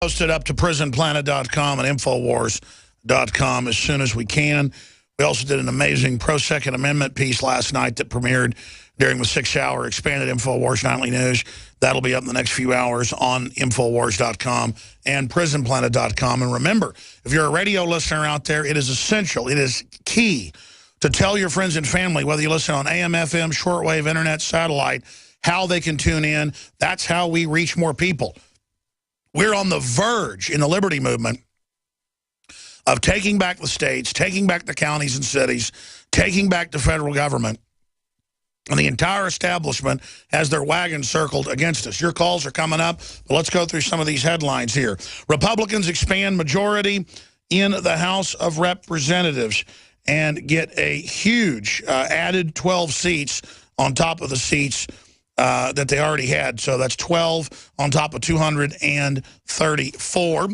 Posted up to prisonplanet.com and infowars.com as soon as we can. We also did an amazing pro-Second Amendment piece last night that premiered during the 6-hour expanded InfoWars Nightly News. That'll be up in the next few hours on infowars.com and prisonplanet.com. And remember, if you're a radio listener out there, it is essential, it is key to tell your friends and family, whether you listen on AM, FM, shortwave, internet, satellite, how they can tune in. That's how we reach more people. We're on the verge in the liberty movement of taking back the states, taking back the counties and cities, taking back the federal government. And the entire establishment has their wagon circled against us. Your calls are coming up, but let's go through some of these headlines here. Republicans expand majority in the House of Representatives and get a huge added 12 seats on top of the seats that they already had. So that's 12 on top of 234.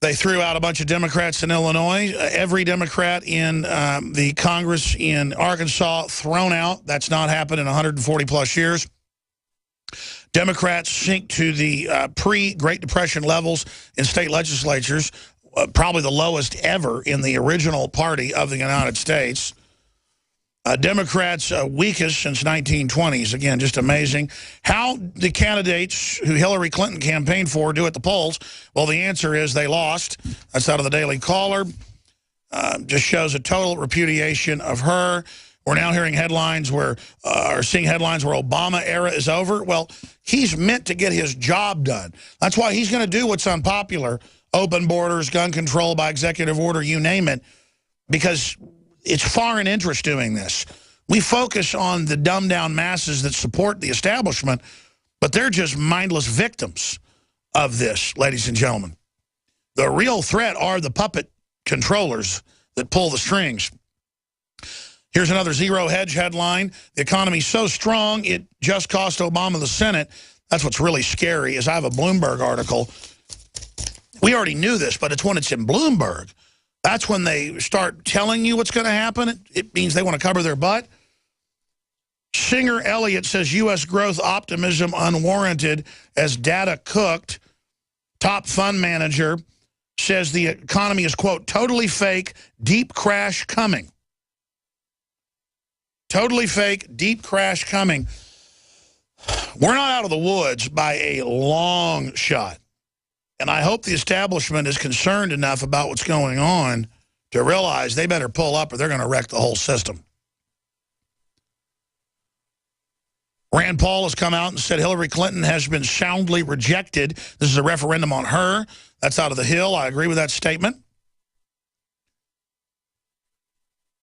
They threw out a bunch of Democrats in Illinois. Every Democrat in the Congress in Arkansas thrown out. That's not happened in 140-plus years. Democrats sink to the pre-Great Depression levels in state legislatures, probably the lowest ever in the original party of the United States. Democrats weakest since 1920s. Again, just amazing. How the candidates who Hillary Clinton campaigned for do at the polls? Well, the answer is they lost. That's out of the Daily Caller. Just shows a total repudiation of her. We're now hearing headlines where, or seeing headlines where Obama era is over. Well, he's meant to get his job done. That's why he's going to do what's unpopular. Open borders, gun control by executive order, you name it. Because it's foreign interest doing this. We focus on the dumbed-down masses that support the establishment, but they're just mindless victims of this, ladies and gentlemen. The real threat are the puppet controllers that pull the strings. Here's another Zero Hedge headline. The economy's so strong, it just cost Obama the Senate. That's what's really scary, is I have a Bloomberg article. We already knew this, but it's when it's in Bloomberg. That's when they start telling you what's going to happen. It means they want to cover their butt. Singer Elliott says U.S. growth optimism unwarranted as data cooked. Top fund manager says the economy is, quote, totally fake, deep crash coming. Totally fake, deep crash coming. We're not out of the woods by a long shot. And I hope the establishment is concerned enough about what's going on to realize they better pull up or they're going to wreck the whole system. Rand Paul has come out and said Hillary Clinton has been soundly rejected. This is a referendum on her. That's out of the Hill. I agree with that statement.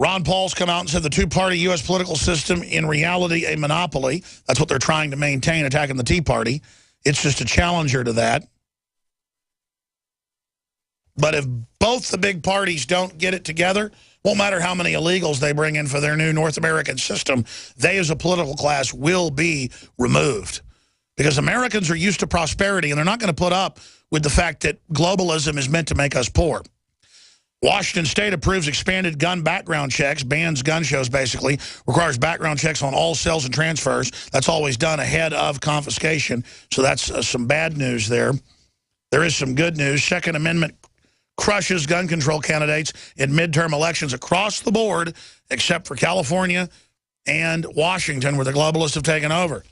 Ron Paul's come out and said the two-party U.S. political system, in reality, a monopoly. That's what they're trying to maintain, attacking the Tea Party. It's just a challenger to that. But if both the big parties don't get it together, won't matter how many illegals they bring in for their new North American system, they as a political class will be removed. Because Americans are used to prosperity, and they're not going to put up with the fact that globalism is meant to make us poor. Washington State approves expanded gun background checks, bans gun shows basically, requires background checks on all sales and transfers. That's always done ahead of confiscation. So that's some bad news there. There is some good news. Second Amendment crushes gun control candidates in midterm elections across the board, except for California and Washington, where the globalists have taken over.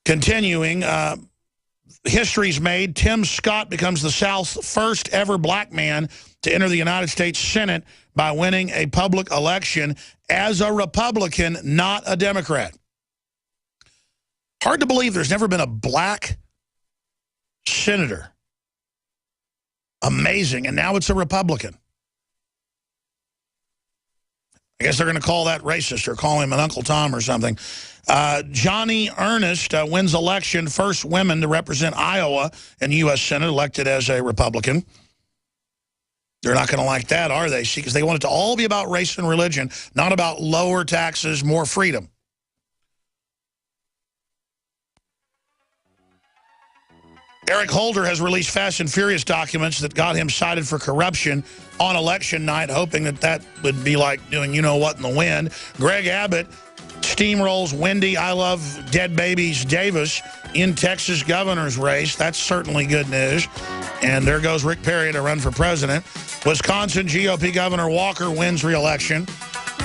Continuing, history's made. Tim Scott becomes the South's first ever black man to enter the United States Senate by winning a public election as a Republican, not a Democrat. Hard to believe there's never been a black senator. Amazing. And now it's a Republican. I guess they're going to call that racist or call him an Uncle Tom or something. Johnny Ernest wins election, first women to represent Iowa in the U.S. Senate, elected as a Republican. They're not going to like that, are they? See, because they want it to all be about race and religion, not about lower taxes, more freedom. Eric Holder has released Fast and Furious documents that got him cited for corruption on election night, hoping that that would be like doing you-know-what in the wind. Greg Abbott steamrolls Wendy, I love dead babies Davis in Texas governor's race. That's certainly good news. And there goes Rick Perry to run for president. Wisconsin GOP Governor Walker wins re-election.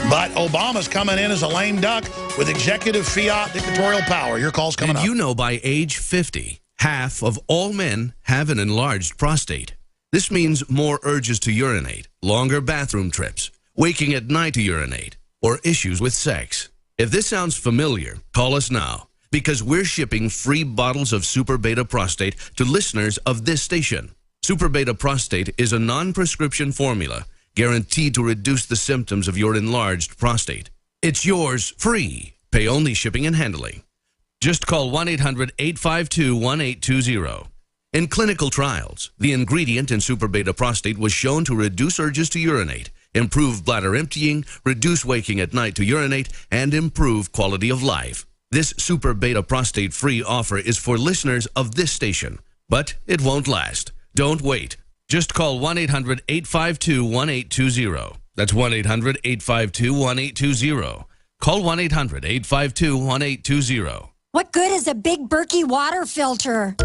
But Obama's coming in as a lame duck with executive fiat dictatorial power. Your call's coming up. You know, by age 50, half of all men have an enlarged prostate. This means more urges to urinate, longer bathroom trips, waking at night to urinate, or issues with sex. If this sounds familiar, call us now, because we're shipping free bottles of Super Beta Prostate to listeners of this station. Super Beta Prostate is a non-prescription formula guaranteed to reduce the symptoms of your enlarged prostate. It's yours free. Pay only shipping and handling. Just call 1-800-852-1820. In clinical trials, the ingredient in Super Beta Prostate was shown to reduce urges to urinate, improve bladder emptying, reduce waking at night to urinate, and improve quality of life. This Super Beta Prostate free offer is for listeners of this station, but it won't last. Don't wait. Just call 1-800-852-1820. That's 1-800-852-1820. Call 1-800-852-1820. What good is a Big Berkey water filter?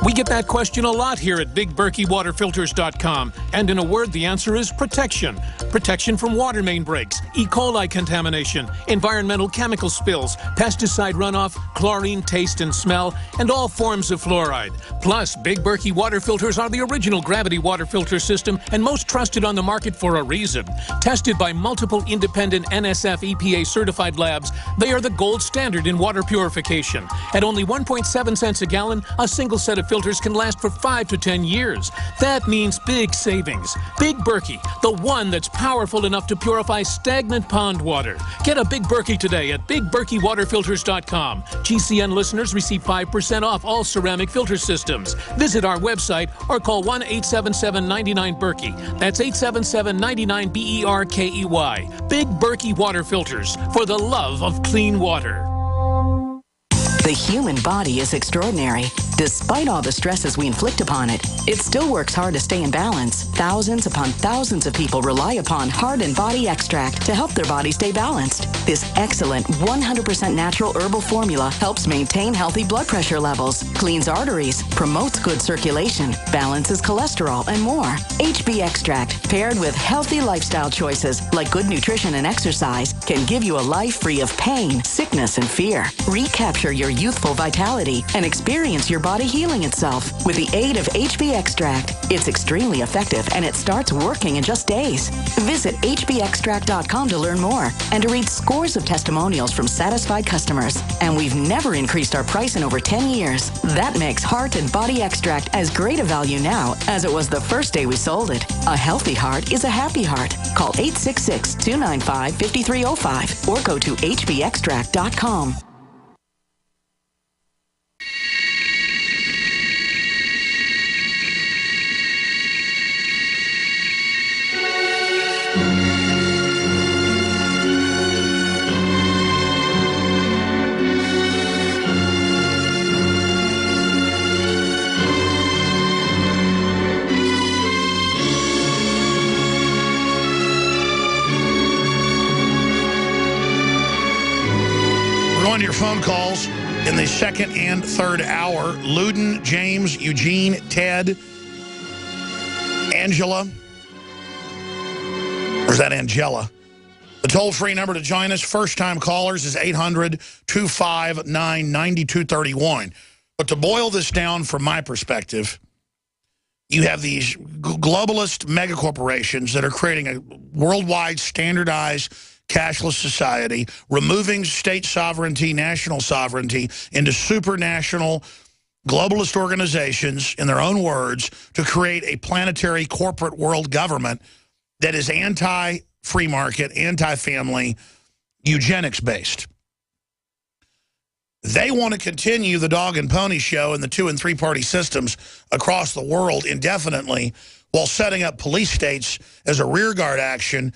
We get that question a lot here at BigBerkeyWaterFilters.com. And in a word, the answer is protection. Protection from water main breaks, E. coli contamination, environmental chemical spills, pesticide runoff, chlorine taste and smell, and all forms of fluoride. Plus, Big Berkey water filters are the original gravity water filter system and most trusted on the market for a reason. Tested by multiple independent NSF EPA certified labs, they are the gold standard in water purification. At only 1.7 cents a gallon, a single set of filters can last for 5 to 10 years. That means big savings. Big Berkey, the one that's powerful enough to purify stagnant pond water. Get a Big Berkey today at BigBerkeyWaterFilters.com. GCN listeners receive 5% off all ceramic filter systems. Visit our website or call 1-877-99-BERKEY. That's 877-99-BERKEY. Big Berkey Water Filters, for the love of clean water. The human body is extraordinary. Despite all the stresses we inflict upon it, it still works hard to stay in balance. Thousands upon thousands of people rely upon Heart and Body Extract to help their body stay balanced. This excellent 100% natural herbal formula helps maintain healthy blood pressure levels, cleans arteries, promotes good circulation, balances cholesterol, and more. HB Extract, paired with healthy lifestyle choices like good nutrition and exercise, can give you a life free of pain, sickness, and fear. Recapture your youthful vitality and experience your body healing itself with the aid of HB Extract. It's extremely effective and it starts working in just days. Visit hbextract.com to learn more and to read scores of testimonials from satisfied customers. And we've never increased our price in over 10 years. That makes Heart and Body Extract as great a value now as it was the first day we sold it. A healthy heart is a happy heart. Call 866-295-5305 or go to hbextract.com. Your phone calls in the second and third hour. Luden, James, Eugene, Ted, Angela. Or is that Angela? The toll-free number to join us, first-time callers, is 800-259-9231. But to boil this down from my perspective, you have these globalist megacorporations that are creating a worldwide standardized cashless society, removing state sovereignty, national sovereignty into supranational globalist organizations, in their own words, to create a planetary corporate world government that is anti-free market, anti-family, eugenics-based. They want to continue the dog and pony show and the 2- and 3-party systems across the world indefinitely while setting up police states as a rearguard action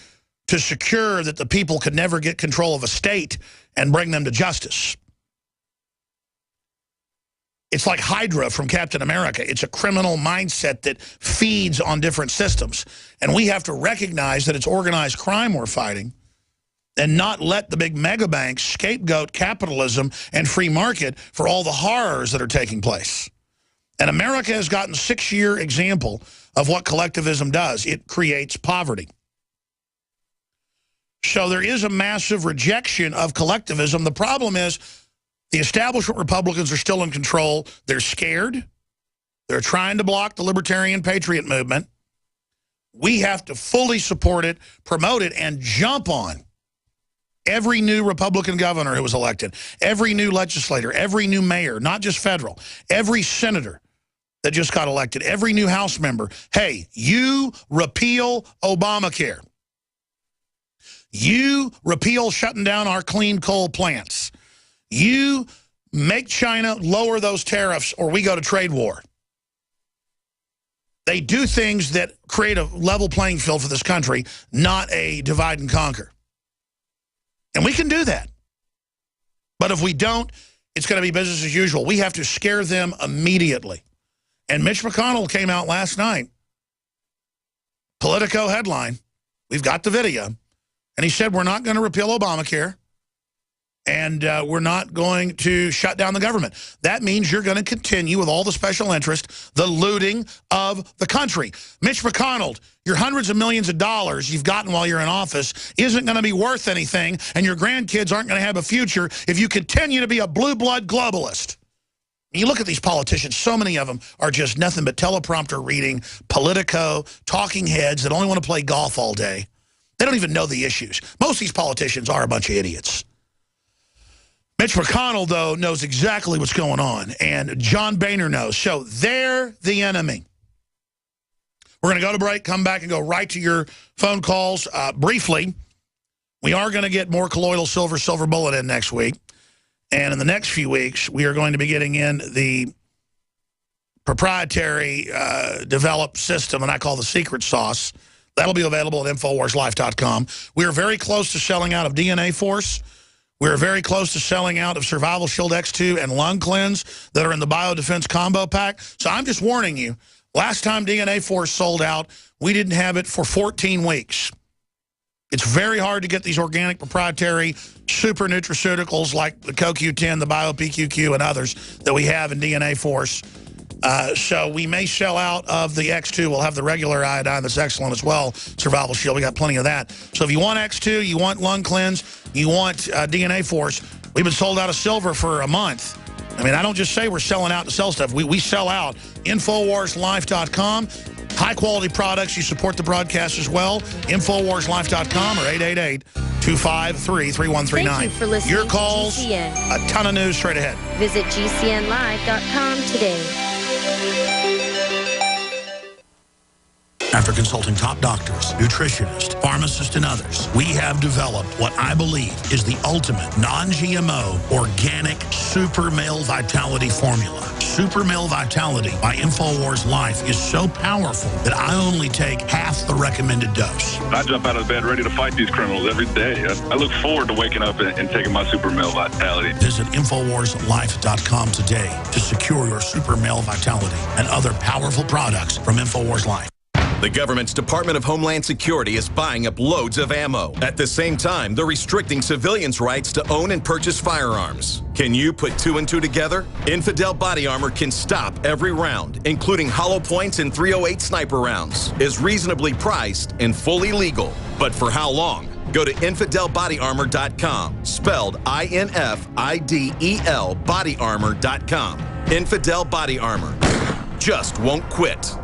to secure that the people could never get control of a state and bring them to justice. It's like Hydra from Captain America. It's a criminal mindset that feeds on different systems. And we have to recognize that it's organized crime we're fighting. and not let the big mega banks scapegoat capitalism and free market for all the horrors that are taking place. And America has gotten a 6-year example of what collectivism does. It creates poverty. So there is a massive rejection of collectivism. The problem is the establishment Republicans are still in control. They're scared. They're trying to block the libertarian patriot movement. We have to fully support it, promote it, and jump on every new Republican governor who was elected, every new legislator, every new mayor, not just federal, every senator that just got elected, every new House member. Hey, you repeal Obamacare. You repeal shutting down our clean coal plants. You make China lower those tariffs or we go to trade war. They do things that create a level playing field for this country, not a divide and conquer. And we can do that. But if we don't, it's going to be business as usual. We have to scare them immediately. And Mitch McConnell came out last night, Politico headline, we've got the video, and he said we're not going to repeal Obamacare, and we're not going to shut down the government. That means you're going to continue with all the special interest, the looting of the country. Mitch McConnell, your hundreds of millions of dollars you've gotten while you're in office isn't going to be worth anything, and your grandkids aren't going to have a future if you continue to be a blue blood globalist. You look at these politicians, so many of them are just nothing but teleprompter reading, Politico, talking heads that only want to play golf all day. They don't even know the issues. Most of these politicians are a bunch of idiots. Mitch McConnell, though, knows exactly what's going on, and John Boehner knows. So they're the enemy. We're going to go to break, come back, and go right to your phone calls. Briefly, we are going to get more colloidal silver bullet in next week. And in the next few weeks, we are going to be getting in the proprietary developed system, and I call the secret sauce. That'll be available at InfoWarsLife.com. We are very close to selling out of DNA Force. We're very close to selling out of Survival Shield X2 and Lung Cleanse that are in the Biodefense Combo Pack. So I'm just warning you, last time DNA Force sold out, we didn't have it for 14 weeks. It's very hard to get these organic proprietary super nutraceuticals like the CoQ10, the BioPQQ, and others that we have in DNA Force. So we may sell out of the X2. We'll have the regular iodine that's excellent as well, Survival Shield. We got plenty of that. So if you want X2, you want Lung Cleanse, you want DNA Force, we've been sold out of silver for a month. I mean, I don't just say we're selling out to sell stuff. We sell out. InfoWarsLife.com. High-quality products. You support the broadcast as well. InfoWarsLife.com or 888-253-3139. Thank you for listening Your calls, to GCN. a ton of news straight ahead. Visit GCNlive.com today. After consulting top doctors, nutritionists, pharmacists, and others, we have developed what I believe is the ultimate non-GMO organic Super Male Vitality formula. Super Male Vitality by InfoWars Life is so powerful that I only take half the recommended dose. I jump out of bed ready to fight these criminals every day. I look forward to waking up and taking my Super Male Vitality. Visit InfoWarsLife.com today to secure your Super Male Vitality and other powerful products from InfoWars Life. The government's Department of Homeland Security is buying up loads of ammo. At the same time, they're restricting civilians' rights to own and purchase firearms. Can you put 2 and 2 together? Infidel Body Armor can stop every round, including hollow points and .308 sniper rounds, is reasonably priced and fully legal. But for how long? Go to InfidelBodyArmor.com, spelled INFIDEL bodyarmor.com. Infidel Body Armor just won't quit.